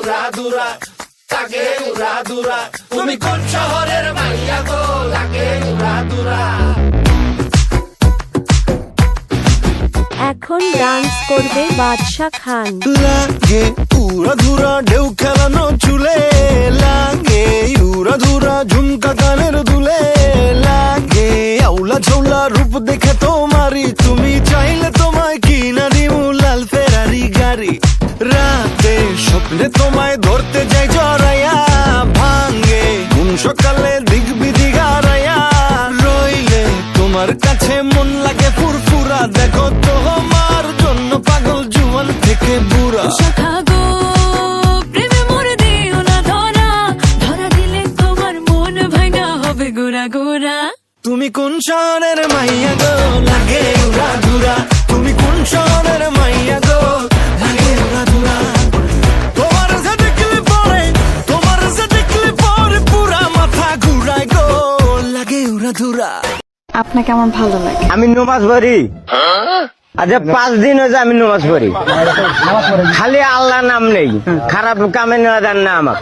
উড়াদুরা লাগে উড়াদুরা তুমি কোন শহরের মাইয়া গো লাগে উড়াদুরা এখন ডান্স করবে বাদশা খান লাগে উড়াধুরা ঢেউ খেলানো চুলে লাগে উড়াধুরা ঝুমকা গানের দুলে লাগে আউলা ঝৌলা রূপ দেখে তোমারি তুমি চাইলে তোমায় কিনা দিমু লাল ফেরারি গাড়ি রাতে স্বপ্নে তোমায় ধরতে যাই জড়াইয়া ভাঙ্গে কোন সকালে দিক বিধি গারাইয়া রইলে তোমার কাছে মন লাগে ফুরফুরা দেখো তোমার জন্য পাগল জুয়ান থেকে বুড়া শাখা গো প্রেমে মরে দিও না ধরা ধরা দিলে তোমার মন ভাঙা হবে গোরা গোরা তুমি কোন শহরের মাইয়া গো লাগে উড়াধুরা তুমি কোন শহরের মাইয়া গো লাগে উড়াধুরা তোমার যে দেখলে পরে পুরা মাথা ঘুরায় গো লাগে উড়াধুরা আপনাকে আমার ভালো লাগে আমি নমাজ পড়ি আচ্ছা 5 দিন হয়েছে আমি নমাজ পড়ি খালি আল্লাহ নাম নেই খারাপ কামে নেওয়া যান না আমার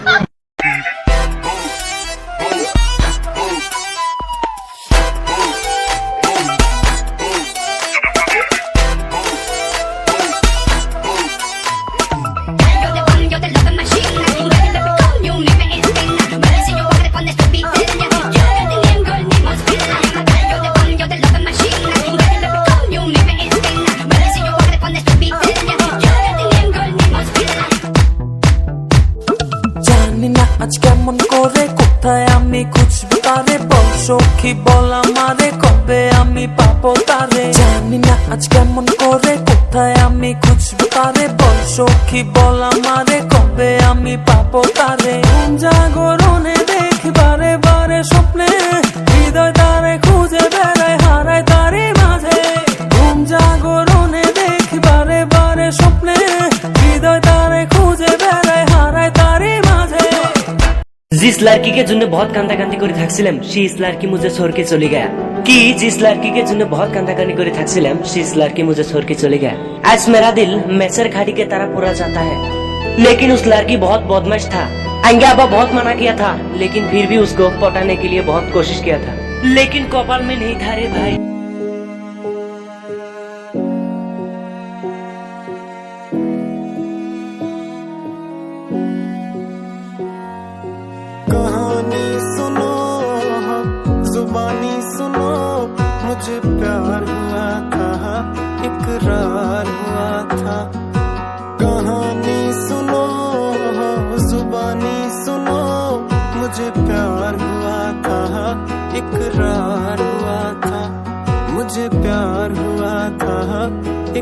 আজ কেমন করে কোথায় আমি খুঁজবো তারে বল সখী বল আমারে কবে আমি পাবো তারে জানি না আজ কেমন করে কোথায় আমি খুঁজবো তারে বল সখী বল আমারে কবে আমি পাবো তারে জাগরণে দেখি বারে বারে স্বপ্নে হৃদয় তারে খুঁজে বেড়ায় হারায় তারে মাঝে ঘুম জাগরণে দেখি বারে বারে স্বপ্নে হৃদয় তারে খুঁজে বেড়ায় হারায় তারে মাঝে जिस लड़की के जुन्ने बहुत कांदा कांदी करे থাকছিলাম সেই लड़की मुझे छोड़ के चली गया कि जिस लड़की के जुन्ने बहुत कांदा कांदी करे থাকছিলাম সেই लड़की मुझे छोड़ के चली गया आज मेरा दिल मैसर खाड़ी के तरह पूरा जाता है लेकिन उस लड़की बहुत बदमाश था आंगे अब्बा बहुत मना किया था लेकिन फिर भी उसको पटाने के लिए बहुत कोशिश किया था लेकिन कपाल में नहीं था रे भाई कहानी सुनो जुबानी सुनो मुझे प्यार हुआ था इकरार हुआ था कहानी सुनो जुबानी सुनो मुझे प्यार हुआ था इकरार हुआ था मुझे प्यार हुआ था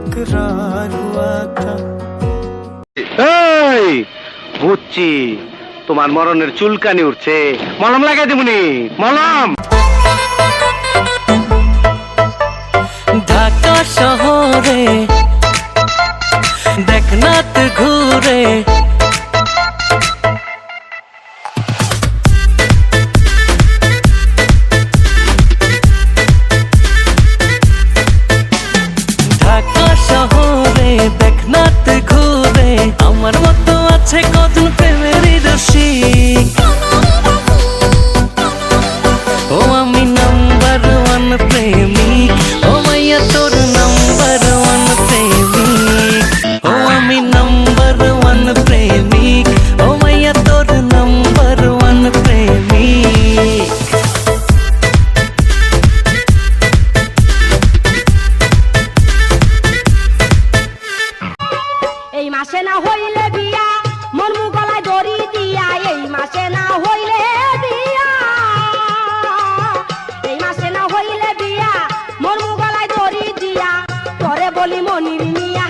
इकरार हुआ था বুঝছি তোমার মরণের চুলকানি উঠছে মলম লাগাই দিবনি মলম ঢাকা শহরে দেখনাথ ঘুরে ঢাকা শহরে দেখনাথ ঘুরে আমার মতো আছে কজন প্রেমের রসিক ও আমি নাম্বার 1 প্রেমিক ও মাইয়া তোর নাম্বার 1 প্রেমিক ও আমি নাম্বার 1 প্রেমিক ও মাইয়া তোর নাম্বার 1 প্রেমিক এই মাসে না হইলে বিয়া মন গলায় দড়ি দিয়া এই মাসে না হইলে বিয়া এই মাসে না হইলে বিয়া মন গলায় দড়ি দিয়া তোরে বলি মনির মিয়া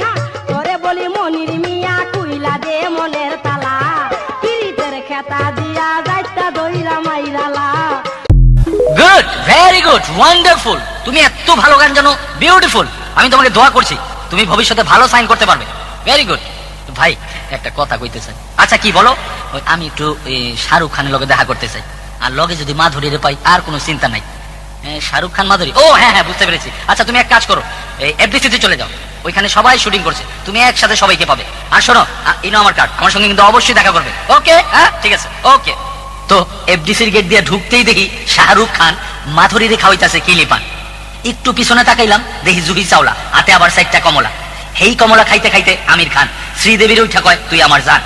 তোরে বলি মনির মিয়া কুইলা দে মনের তালা পিরিতের খেতা দিয়া যাইতা দইরা মাইরালা গুড ভেরি গুড ওয়ান্ডারফুল তুমি এত ভালো গান জানো বিউটিফুল আমি তোমাকে দোয়া করছি তুমি ভবিষ্যতে ভালো সাইন করতে পারবে ভেরি গুড ভাই একটা কথা কইতে চাই আচ্ছা কি বলো আমি একটু শাহরুখ খানের লগে দেখা করতে চাই আর লগে যদি মাধুরীরে পাই আর কোনো চিন্তা নাই শাহরুখ খান মাধুরী ও হ্যাঁ হ্যাঁ বুঝতে পেরেছি আচ্ছা তুমি এক কাজ করো এই এফডিসিতে চলে যাও ওইখানে সবাই শুটিং করছে, তুমি একসাথে সবাইকে পাবে। আর শোনো, ইনো আমার কার্ড, আমার সঙ্গে কিন্তু অবশ্যই দেখা করবে। ওকে? হ্যাঁ, ঠিক আছে, ওকে। তো এফডিসির গেট দিয়ে ঢুকতেই দেখি শাহরুখ খান মাধুরী রেখা হইতাছে কিলি পান। একটু পিছনে তাকাইলাম, দেখি জুহি চাওলা, হাতে আবার 4টা কমলা। হেই কমলা খাইতে খাইতে আমির খান শ্রীদেবীর উঠা কয়, তুই আমার জান।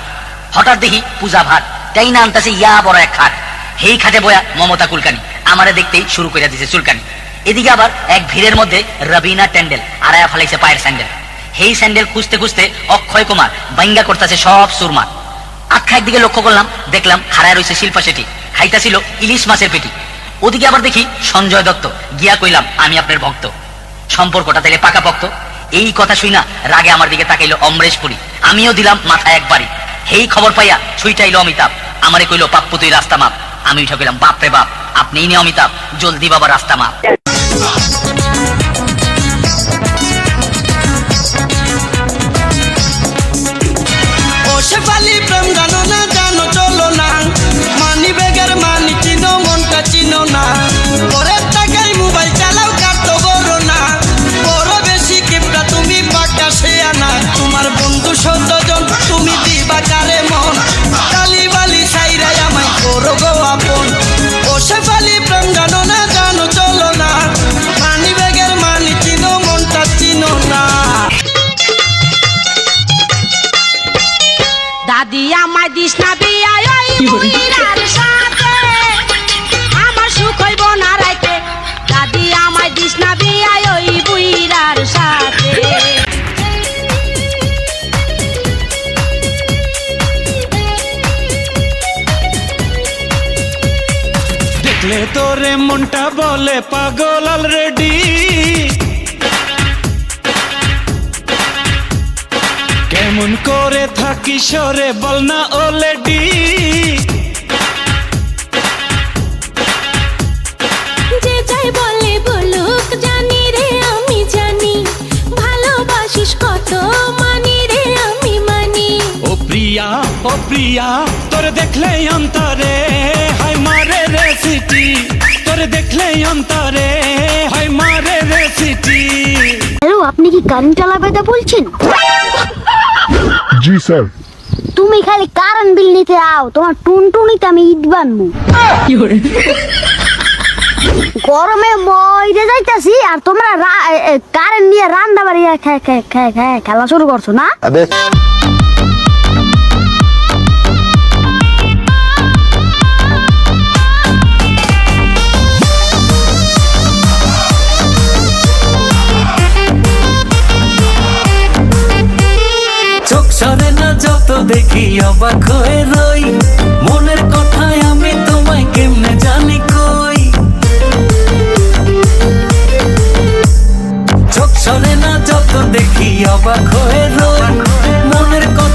হঠাৎ দেখি পূজা ভাট তাই না আনতেছে ইয়া বড় এক খাট। হেই খাটে বয়া মমতা কুলকানি আমারে দেখতেই শুরু করে দিছে চুলকানি। এদিকে আবার এক ভিড়ের মধ্যে রবিনা ট্যান্ডেল আড়ায়া ফেলাইছে পায়ের স্যান্ডেল। হেই স্যান্ডেল খুঁজতে খুঁজতে অক্ষয় কুমার বাইঙ্গা করতেছে সব সুরমার। আখ্যা একদিকে লক্ষ্য করলাম, দেখলাম খাড়ায় রয়েছে শিল্পা শেঠি, খাইতাছিল ইলিশ মাছের পেটি। ওদিকে আবার দেখি সঞ্জয় দত্ত, গিয়া কইলাম আমি আপনার ভক্ত, সম্পর্কটা তাইলে পাকাপোক্ত। এই কথা শুইনা রাগে আমার দিকে তাকাইলো অমরেশ পুরী, আমিও দিলাম মাথায় একবারই। হেই খবর পাইয়া ছুইটাইলো অমিতাভ, আমারে কইলো পাপ্পু তুই রাস্তা মাপ। আমি উঠে কইলাম বাপ রে বাপ, আপনিই নে অমিতাভ, জলদি বাবা রাস্তা মাপ। শেফালি প্রেম জানো না, জানো চলো না, মানি বেগের মানি চিনো, মনটা চিনো না, পরের টাকায় মোবাইল চালাও, কাটো বড় না, বড় বেশি কিপটা তুমি পাকা সে আনা, তোমার বন্ধু ১৭ জন তুমি দিবা কারে মন, কালি বালি সাইরাই আমায় করো গো আপন। ও শেফালি প্রেম জানো না, জানো চলো না, মানি বেগের মানি চিনো, মনটা চিনো না। দাদি আমায় দিস না বিয়া ওই বুইড়ার সাথে, আমার সুখ হইব না রাইতে। দাদি আমায় দিস না বিয়া ওই বুইড়ার সাথে। দেখলে তোরে মনটা বলে পাগল অলরেডি, কেমন করে থাকি সরে বল না অলরেডি। যে যাই বলে বলুক জানি রে আমি জানি, ভালোবাসিস কত মানি রে আমি মানি। ও প্রিয়া তোর দেখলে অন্তরে হায় মারে রে সিটি, তোর দেখলে অন্তরে হায় মারে রে সিটি। হ্যালো, আপনি কি কারেন্ট চালাবেটা বলছেন? জি স্যার। তুমি খালি কারেন্ট বিল নিতে আও, তোমার টুনটুনিতে আমি ইট বানবো। গরমে মইরে যাইতাছি আর তোমরা কারেন্ট নিয়ে রান্না বাড়ি খেলা শুরু করছো না? চোখ সরে না যত দেখি অবাক হয়ে রই, মনের কথায় আমি তোমায় কেমনে জানি কই। চোখ সরে না যত দেখি অবাক হয়ে রই, মনের কথা